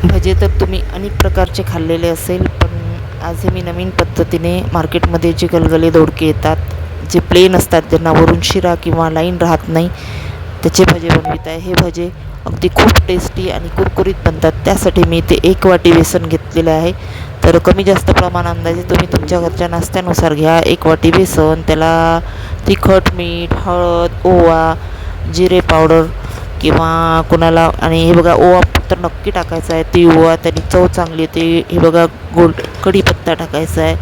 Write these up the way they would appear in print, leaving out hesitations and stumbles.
भजे तर तुम्ही अनेक प्रकारचे खाल्लेले असेल, पण आज हे मी नवीन पद्धतीने मार्केटमध्ये जे गलगले दोडके येतात, जे प्लेन असतात, ज्यांना वरून शिरा किंवा लाईन राहत नाही, त्याचे भजे बनवित आहे. हे भजे अगदी खूप टेस्टी आणि कुरकुरीत बनतात. त्यासाठी मी ते 1 वाटी बेसन घेतलेलं आहे. तर कमी जास्त प्रमाण अंदाजे तुम्ही तुमच्या घरच्या नाश्त्यानुसार घ्या. 1 वाटी बेसन, त्याला तिखट, मीठ, हळद, ओवा, जिरे पावडर किंवा कोणाला, आणि हे बघा ओवा तर नक्की टाकायचा आहे. ती ओवा त्याने चव चांगली येते. हे बघा कढीपत्ता टाकायचा आहे,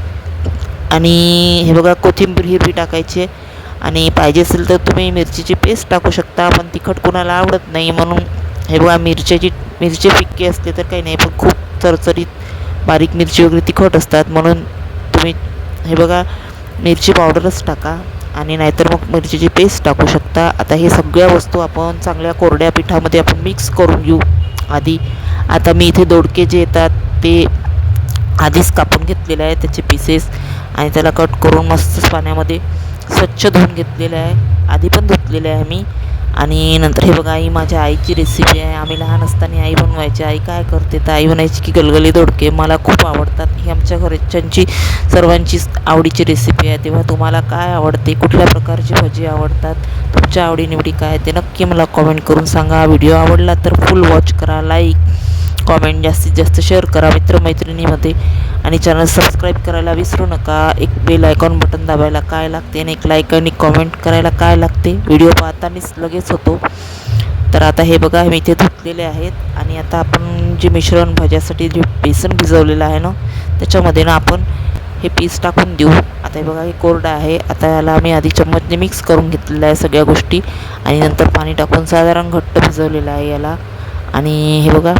आणि हे बघा कोथिंबीर हिरवी टाकायची आहे, आणि पाहिजे असेल तर तुम्ही मिरचीची पेस्ट टाकू शकता, पण तिखट कोणाला आवडत नाही म्हणून हे बघा मिरची फिक्की असते तर काही नाही, पण खूप चरचरीत बारीक मिरची वगैरे तिखट असतात म्हणून तुम्ही हे बघा मिरची पावडरच टाका, आणि नाहीतर मग मिरचीची पेस्ट टाकू शकता. आता हे सगळ्या वस्तू आपण चांगल्या कोरड्या पिठामध्ये आपण मिक्स करून घेऊ आधी. आता मी इथे दोडके जे येतात ते आधीच कापून घेतलेले आहे, त्याचे पीसेस, आणि त्याला कट करून मस्त पाण्यामध्ये स्वच्छ धुवून घेतलेलं आहे. आधी पण धुतलेले आहे मी. आणि नंतर हे बघा, ही माझ्या आईची रेसिपी आहे. आम्ही लहान असताना आई बनवायची. आई काय करते तर आई बनायची की गलगले दोडके मला खूप आवडतात. ही आमच्या घरच्यांची सर्वांचीच आवडीची रेसिपी आहे. तेव्हा तुम्हाला काय आवडते, कुठल्या प्रकारची भजी आवडतात, तुमच्या आवडीनिवडी काय ते नक्की मला कॉमेंट करून सांगा. व्हिडिओ आवडला तर फुल वॉच करा, लाईक कॉमेंट जास्तीत जास्त शेअर करा मित्रमैत्रिणीमध्ये, आणि चॅनल सबस्क्राईब करायला विसरू नका. एक बेल आयकॉन बटन दाबायला काय लागते, आणि एक लाईक आणि कॉमेंट करायला काय लागते, व्हिडिओ पाहतानीच लगेच होतो. तर आता हे बघा मी इथे धुतलेले आहेत, आणि आता आपण जे मिश्रण भाज्यासाठी जे बेसन भिजवलेलं आहे ना, त्याच्यामध्ये ना आपण हे पीस टाकून देऊ. आता हे बघा हे कोरडं आहे. आता याला आम्ही आधी चम्मचने मिक्स करून घेतलेलं आहे सगळ्या गोष्टी, आणि नंतर पाणी टाकून साधारण घट्ट भिजवलेलं आहे याला. आणि हे बघा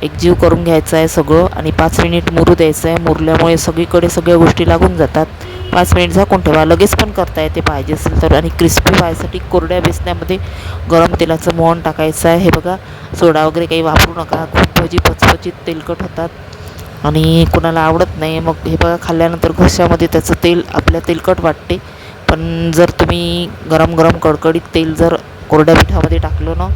एकजीव करून घ्यायचं आहे सगळं, आणि 5 मिनिट मुरू द्यायचं आहे. मुरल्यामुळे सगळीकडे सगळ्या गोष्टी लागून जातात. 5 मिनिट झाकून ठेवा. लगेच पण करता येते पाहिजे असेल तर. आणि क्रिस्पी व्हायसाठी कोरड्या बेसनामध्ये गरम तेलाचं मोहन टाकायचं आहे. हे बघा सोडा वगैरे काही वापरू नका, खूप भजी पचपचीत तेलकट होतात आणि कोणाला आवडत नाही. मग हे बघा खाल्ल्यानंतर घशामध्ये त्याचं तेल आपल्या तेलकट वाटते. पण जर तुम्ही गरम गरम कडकडीत तेल जर कोरड्या पिठामध्ये टाकलं ना,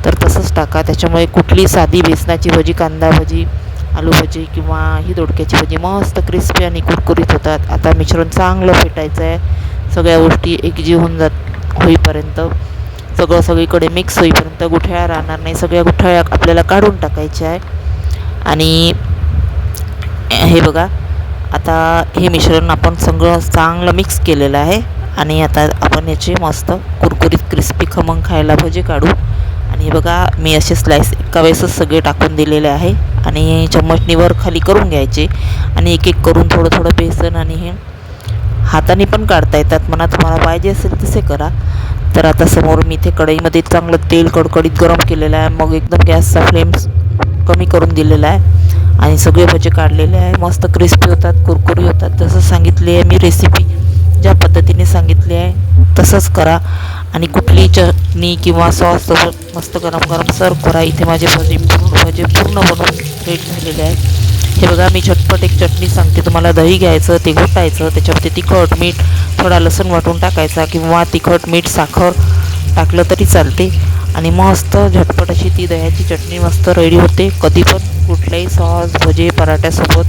तर तसंच टाका. त्याच्यामुळे कुठली साधी बेसनाची भजी, कांदा भजी, आलू भजी किंवा ही दोडक्याची भजी मस्त क्रिस्पी आणि कुरकुरीत होतात. आता मिश्रण चांगलं फेटायचं आहे. सगळ्या गोष्टी एकजीव होईपर्यंत, सगळं सगळीकडे मिक्स होईपर्यंत, गुठळ्या राहणार नाही, सगळ्या गुठळ्या आपल्याला काढून टाकायच्या आहे. आणि हे बघा आता हे मिश्रण आपण सगळं चांगलं मिक्स केलेलं आहे, आणि आता आपण याचे मस्त कुरकुरीत क्रिस्पी खमंग खायला भजी काढू. आणि हे बघा मी असे स्लाइस एका वेळेसच सगळे टाकून दिलेले आहे, आणि चम्मचनी वर खाली करून घ्यायचे, आणि एक एक करून थोडं थोडं बेसन, आणि हे हाताने पण काढता येतात म्हणा, तुम्हाला पाहिजे असेल तसे करा. तर आता समोर मी इथे कढईमध्ये चांगलं तेल कडकडीत गरम केलेलं आहे. मग एकदम गॅसचा फ्लेम कमी करून दिलेला आहे, आणि सगळे भजे काढलेले आहे. मस्त क्रिस्पी होतात, कुरकुरी होतात. जसं सांगितली आहे मी रेसिपी, ज्या पद्धतीने सांगितली आहे तसंच करा, आणि कुठली चटणी किंवा सॉससोबत मस्त गरम गरम सर्व करा. इथे माझे भजे पूर्ण बनवून रेडी झालेले आहेत. हे बघा मी झटपट एक चटणी सांगते तुम्हाला. दही घ्यायचं, ते घोटायचं, त्याच्यामध्ये तिखट मीठ, थोडा लसूण वाटून टाकायचा, किंवा तिखट मीठ साखर टाकलं तरी चालते, आणि मस्त झटपट अशी ती दह्याची चटणी मस्त रेडी होते. कधी पण कुठल्याही सॉस, भजे, पराठ्यासोबत,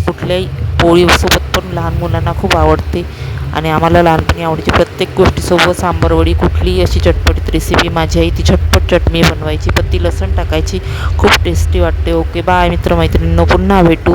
कुठल्याही पोळीसोबत पण लहान मुलांना खूप आवडते, आणि आम्हाला लहानपणी आवडीची प्रत्येक गोष्टीसोबत सांबारवडी, कुठलीही अशी चटपटीत रेसिपी माझी आई ती झटपट चटणी बनवायची, पण ती लसण टाकायची, खूप टेस्टी वाटते. ओके बाय मित्रमैत्रिणींनो, पुन्हा भेटू.